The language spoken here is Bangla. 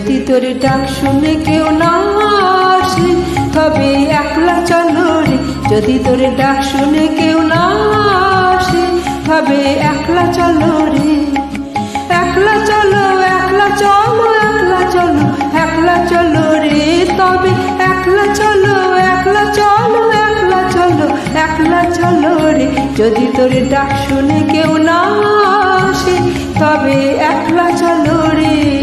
যদি তোর ডাক শুনে কেউ না আসে তবে একলা চলো রে। যদি তোর ডাক শুনে কেউ না আসে তবে একলা চলো রে। একলা চলো, একলা চলো, একলা চলো, একলা চলো রে। তবে একলা চলো, একলা চলো, একলা চলো, একলা চলো রে। যদি তোর ডাক শুনে কেউ না আসে তবে একলা চলো রে।